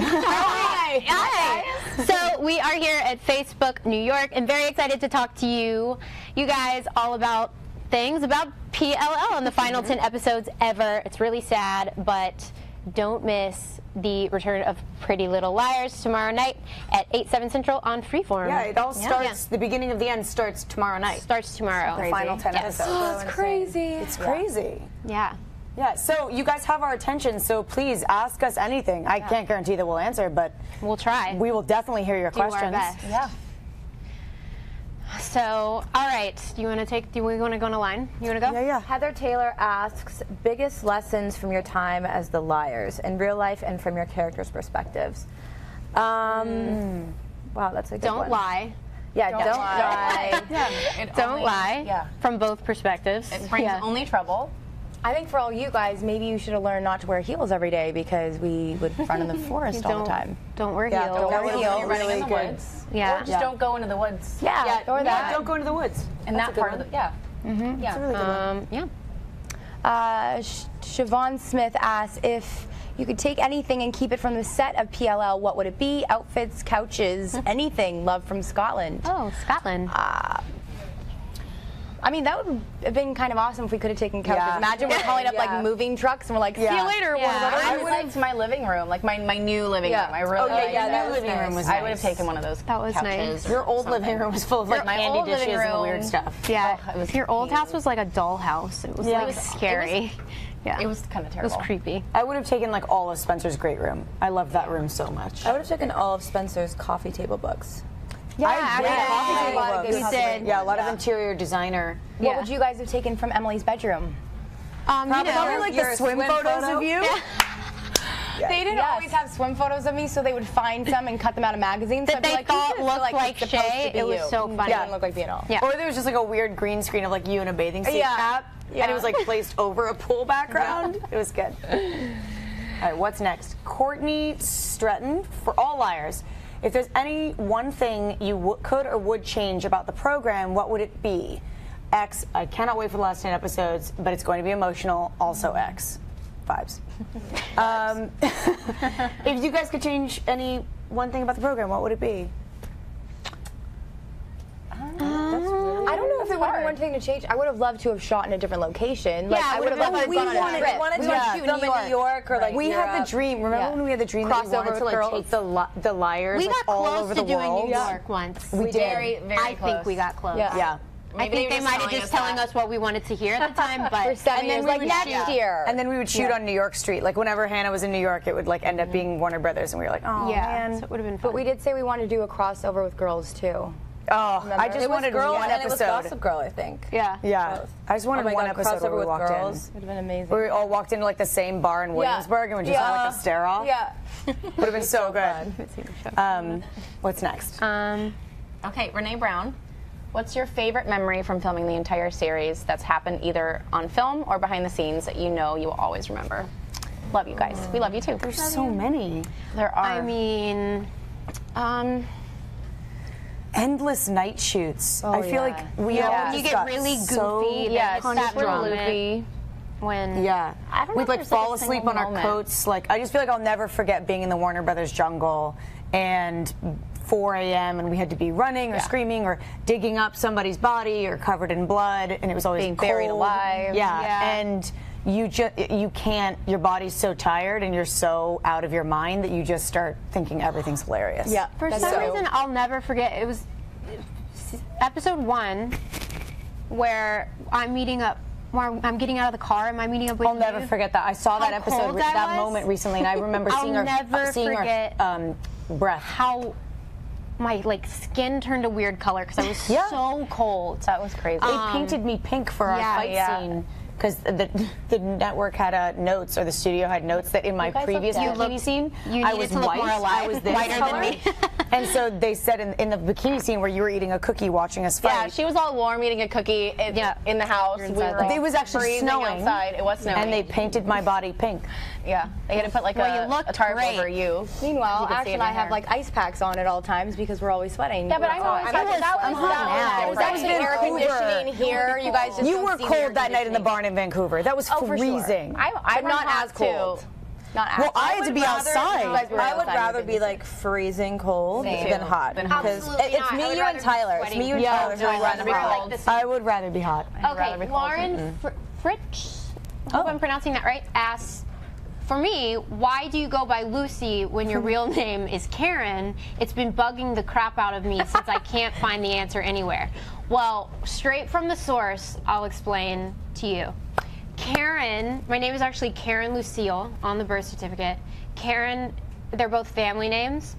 Hi. Hi. So we are here at Facebook New York and very excited to talk to you guys all about things about PLL and the final 10 episodes ever. It's really sad, but don't miss the return of Pretty Little Liars tomorrow night at 8/7 Central on Freeform. Yeah, it all starts, the beginning of the end starts tomorrow night. Starts tomorrow. The final 10 episodes. Oh, it's crazy. It's crazy. Yeah. Yeah, so you guys have our attention, so please ask us anything. I can't guarantee that we'll answer, but we'll try. We will definitely hear your questions. Our best. Yeah. So, all right, do we want to go on a line? You want to go? Yeah. Heather Taylor asks, biggest lessons from your time as the Liars in real life and from your characters' perspectives. Wow, that's a good one. Don't lie. Yeah, don't lie. Don't lie. Yeah. From both perspectives. It brings only trouble. I think for all you guys, maybe you should have learned not to wear heels every day because we would run in the forest all the time. Don't wear Yeah, heels. don't wear When heels. you're running in the Really woods. Yeah. Or just don't go into the woods. Yeah, or that. Don't go into the woods. In that part of the, yeah. That's a really good one. Yeah. Siobhan Smith asks, if you could take anything and keep it from the set of PLL, what would it be? Outfits, couches, anything. Love from Scotland. Oh, Scotland. I mean, that would have been kind of awesome if we could have taken couches. Yeah. Imagine we're calling up like moving trucks and we're like, see you later. Yeah. I would have my living room, like my new living room. I really liked that it. living room was I would have nice. taken one of those. That was couches nice. or Your old something. living room was full of like My candy old living dishes and room. weird stuff. Yeah. Oh, it was Your old cute. house was like a dollhouse. It was like scary. Yeah. It was kind of It was terrible. creepy. I would have taken like all of Spencer's great room. I loved that room so much. I would have taken all of Spencer's coffee table books. I read coffee table books. You did. Yeah, a lot of interior designer. What would you guys have taken from Emily's bedroom? Probably like the swim photos of you. They didn't always have swim photos of me, so they would find some and cut them out of magazines. That they thought looked like it's supposed Shay. to be It was you. so funny. It didn't look like me at all. Yeah. Or there was just like a weird green screen of like you in a bathing suit cap. Yeah. And it was like placed over a pool background. It was good. All right, what's next? Courtney Stretton, for all liars. If there's any one thing you could or would change about the program, what would it be? X, I cannot wait for the last 10 episodes, but it's going to be emotional. Also X. Vibes. If you guys could change any one thing about the program, what would it be? I don't know if there would have been one thing to change. I would have loved to have shot in a different location. Like, I would have loved to have gone on a trip. wanted We to wanted to film shoot in New York or like we had the Europe. dream. Remember when we had the dream that we Crossover wanted to with like girls? take the liars We like, got all close over to the doing world? New York once. We did. Very I close. think we got close. Yeah. I think they might have just telling us what we wanted to hear at the time, For but 7 years, like next year. And then we would shoot on New York Street. Like whenever Hannah was in New York, it would like end up being Warner Brothers, and we were like, oh man. so it would have been fun. But we did say we wanted to do a crossover with girls too. Oh, I just wanted one episode. Gossip Girl, I think. Yeah. Yeah, I just wanted one episode where we walked in. Would have been amazing. Where we all walked into like the same bar in Williamsburg and we just had like a stare off. Yeah. Would have been so good. What's next? Okay, Renee Brown. What's your favorite memory from filming the entire series that's happened either on film or behind the scenes that you know you will always remember? Love you guys. We love you too. There's so many. There are. I mean, Endless night shoots. I feel like we all when you just get got really so goofy, yeah, there's that that moment. moment when Yeah, I don't know we'd if like there's, like, fall a asleep single on our moment. coats. Like I just feel like I'll never forget being in the Warner Brothers jungle and 4 a.m. and we had to be running or screaming or digging up somebody's body or covered in blood, and it was always Being cold. buried alive. Yeah, and you can't. Your body's so tired and you're so out of your mind that you just start thinking everything's hilarious. Yeah. for some reason I'll never forget. It was episode 1 where I'm meeting up. Where I'm getting out of the car. Am I meeting up with I'll you? never forget that. I saw that How episode, cold that that was? moment recently, and I remember I'll seeing our never forget breath. how my like skin turned a weird color because I was so cold. That was crazy. They painted me pink for our fight scene because the network had notes, or the studio had notes that in my previous bikini scene I was to look white. more alive, I was this whiter color. than me. And so they said in the bikini scene where you were eating a cookie watching us fight. Yeah, she was all warm eating a cookie in the house. We were all it was actually freezing snowing outside. It was snowing. and they painted my body pink. Yeah, they had to put like you a looked tarp great. over you. Meanwhile, could see Ash it and in I her have hair. like ice packs on at all times because we're always sweating. Yeah, but I always thought that was actually air conditioning here. You guys just You don't were see the air cold that night in the conditioning. barn in Vancouver. That was Oh, for sure. freezing. I'm But not hot as cold. Too. Not Well, I had to be outside. Like, I would rather be like freezing cold than hot. Because Absolutely it's not. I me, would you, and rather be Tyler. It's sweating. me, you, and Yeah, Tyler. who I'd run rather be hot. cold. I would rather be hot. Okay, Lauren Fritsch, I hope I'm pronouncing that right, asks, for me, why do you go by Lucy when your real name is Karen? It's been bugging the crap out of me since I can't find the answer anywhere. Well, straight from the source, I'll explain to you. Karen, my name is actually Karen Lucille on the birth certificate. Karen, they're both family names,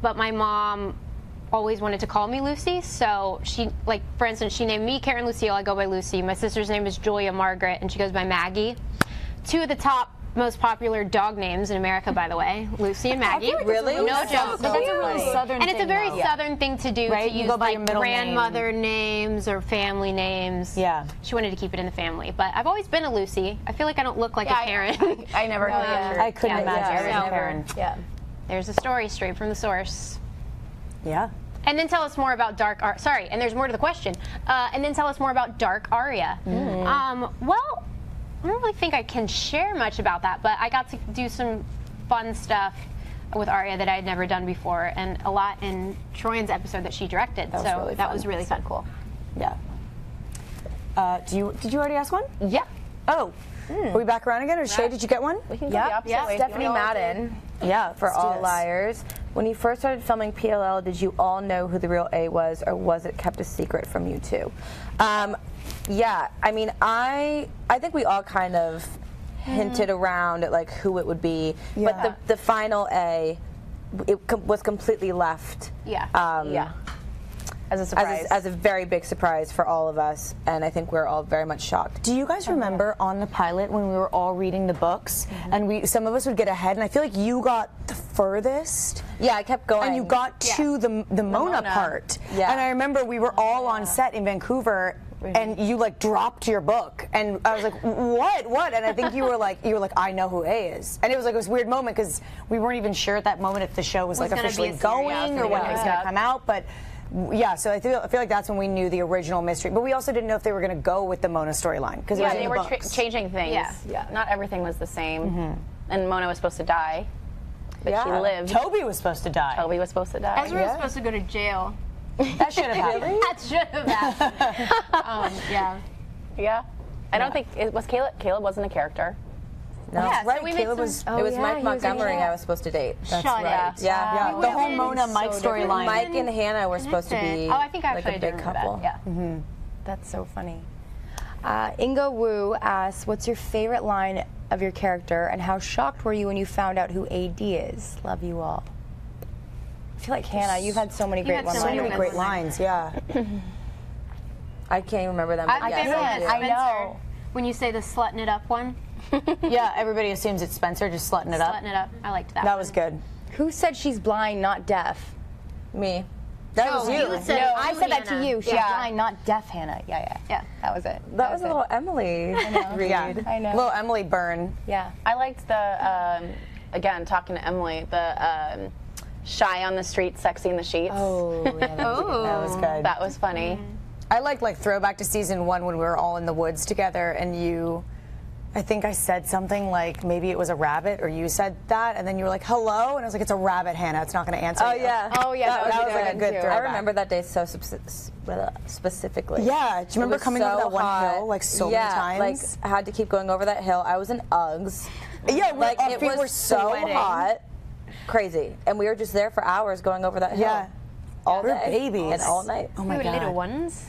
but my mom always wanted to call me Lucy, so she, like, for instance, she named me Karen Lucille, I go by Lucy. My sister's name is Julia Margaret, and she goes by Maggie. Two of the top most popular dog names in America, by the way, Lucy and Maggie. Really? No joke. But that's a really southern And it's a thing, very though. southern thing to do, Right? to You use go by your like middle grandmother names or family names. Yeah. She wanted to keep it in the family, but I've always been a Lucy. I feel like I don't look like a Karen. I never knew that. I couldn't imagine. yeah. I was a Karen. Yeah. There's a story straight from the source. Yeah. And then tell us more about Dark Aria. Sorry, and there's more to the question. And then tell us more about Dark Aria. Well, I don't really think I can share much about that, but I got to do some fun stuff with Aria that I had never done before, and a lot in Troyan's episode that she directed. was So really that fun. was really fun. Cool. Yeah. Did you already ask one? Yeah. Oh. Are we back around again? Or Shay, did you get one? We can go the opposite way. Stephanie Madden. Yeah. For let's do All this. Liars. When you first started filming PLL, did you all know who the real A was, or was it kept a secret from you two? Yeah, I mean, I think we all kind of hinted around at like who it would be, Yeah. but the final A, was completely left. Yeah. Yeah. As a surprise. As a very big surprise for all of us, and I think we're all very much shocked. Do you guys remember on the pilot when we were all reading the books and some of us would get ahead, and I feel like you got the furthest? Yeah, I kept going. And you got to the Mona part. Yeah. And I remember we were all on set in Vancouver, and you like dropped your book, and I was like, what? And I think you were like, I know who A is. And it was like this weird moment because we weren't even sure at that moment if the show was like gonna be officially a series, going or when it was going to come out, but. Yeah, so I feel like that's when we knew the original mystery, but we also didn't know if they were going to go with the Mona storyline because yeah, it was they in were the books. changing things. Yeah. Not everything was the same. And Mona was supposed to die, but she lived. Toby was supposed to die. Toby was supposed to die. Ezra was supposed to go to jail. That should have happened. That should have happened. Yeah. Yeah. I don't think it was Caleb. Caleb wasn't a character. No. Yeah, so Right, we made Caleb some- was. It was Mike Montgomery I was supposed to date. Shut right. up. Yeah. Yeah, the whole Mona Mike storyline. Mike and Hannah were supposed to be Oh, I think actually like I a do big remember couple. that. Yeah. That's so funny. Ingo Wu asks, what's your favorite line of your character, and how shocked were you when you found out who AD is? Love you all. I feel like, Hannah, you've had so many great had so So many many one-liners. great lines, yeah. I can't even remember them. But I yes, think I do. I know. When you say the slutting it up one, Yeah, everybody assumes it's Spencer just slutting it up. slutting it up. I liked that. That was good. Who said she's blind, not deaf? Me. That was you. said No, I said that to Hannah. you. She's Yeah. blind, not deaf, Hannah. Yeah. That was it. That was a it. little Emily read. Yeah. I know. Little Emily Byrne. Yeah. I liked the, again, talking to Emily, the shy on the street, sexy in the sheets. Oh, yeah, that was good. That was good. That was funny. I like throwback to season 1 when we were all in the woods together and you, I think I said something like maybe it was a rabbit or you said that and then you were like, hello? And I was like, it's a rabbit, Hannah. It's not going to answer Oh you. yeah. Oh, yeah, That, that was was like a good, good too. throwback. I I remember that day so specifically. Yeah. Do you remember It was coming over so that one hot. hill like so yeah, many times? like I had to keep going over that hill. I was in Uggs. Yeah, Like our it feet was were so sweating. hot, crazy, and we were just there for hours going over that hill. Yeah. all We're day babies. and all night. Oh my We were God. little ones.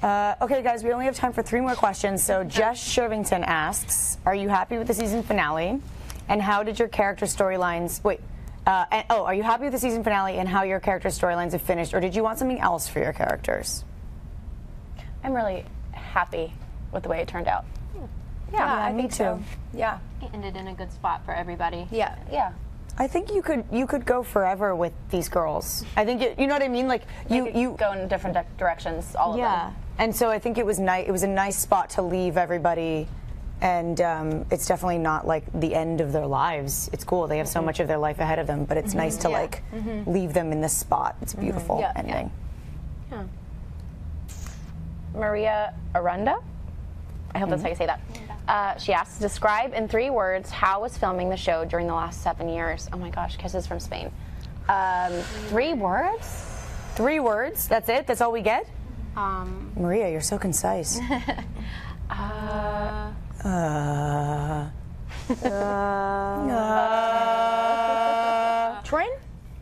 Okay, guys, we only have time for 3 more questions. So Jess Shervington asks, are you happy with the season finale? And how did your character storylines... are you happy with the season finale and how your character storylines have finished? Or did you want something else for your characters? I'm really happy with the way it turned out. Yeah, me too. Yeah. It ended in a good spot for everybody. Yeah. Yeah. I think you could go forever with these girls. I think you know what I mean. Like you Go in different directions, all of them. And so I think it was nice. It was a nice spot to leave everybody, and it's definitely not like the end of their lives. It's cool. They have so much of their life ahead of them, but it's nice to like leave them in this spot. It's a beautiful ending. Maria Aranda, I hope that's how you say that, She asks, describe in 3 words how was filming the show during the last 7 years. Oh my gosh, kisses from Spain. 3 words? 3 words. That's it? That's all we get? Maria, you're so concise. Troy?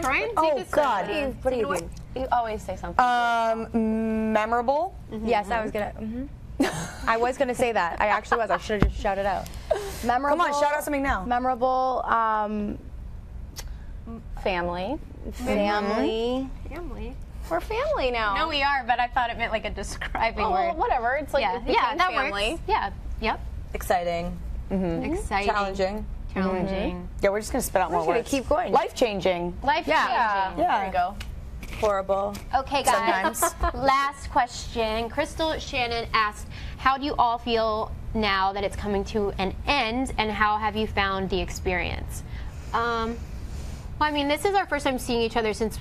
Troy? Oh, God. What do you think? You always say something. Memorable? Yes, I was gonna. I was gonna say that. I actually was. I should have just shouted out. Memorable. Come on, shout out something now. Memorable. Family. Family. We're family now. No, we are, but I thought it meant like a describing Oh, word. well, whatever. It's like Yeah, the yeah, same that family. works. Yeah, yep. Exciting. Exciting. Challenging. Challenging. Yeah, we're just going to spit out more gonna words. keep going. Life-changing. Life Yeah. changing. Yeah. There you go. Horrible. Okay, guys. Last question. Crystal Shannon asked, how do you all feel now that it's coming to an end, and how have you found the experience? Well, I mean, this is our first time seeing each other since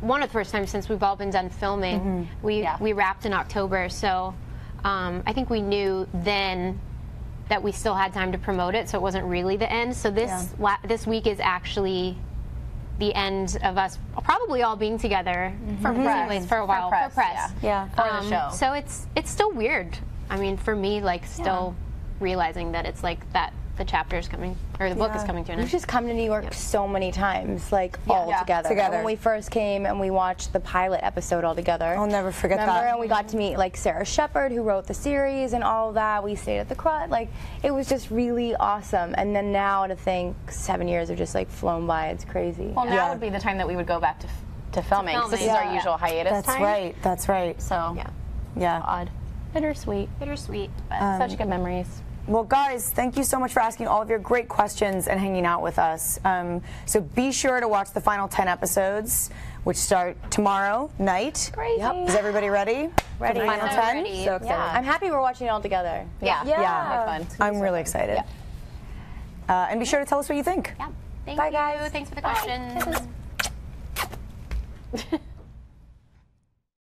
one of the first times since we've all been done filming. We wrapped in October, so I think we knew then that we still had time to promote it, so it wasn't really the end. So this this week is actually the end of us probably all being together For press. for a while. For press, Yeah. For the show. So it's still weird. I mean, for me, like still realizing that it's like that the chapter is coming, or the book is coming to an We've end. just come to New York so many times, like all together. Together. When we first came and we watched the pilot episode all together. I'll never forget Remember? that. And we got to meet like Sarah Shepard, who wrote the series and all of that. We stayed at the Crut. Like it was just really awesome. And then now to think 7 years have just like flown by. It's crazy. Well, now would be the time that we would go back to filming. 'Cause this is filming. our usual hiatus That's time. right. That's right. So, Yeah. odd. Bittersweet. Bittersweet. But such good memories. Well, guys, thank you so much for asking all of your great questions and hanging out with us. So be sure to watch the final 10 episodes, which start tomorrow night. Crazy. Is everybody ready? Ready. For the final So 10? ready. So excited. I'm happy we're watching it all together. Yeah. Yeah. Fun. I'm really excited. And be sure to tell us what you think. Yeah. Thank Bye, you. guys. Thanks for the questions.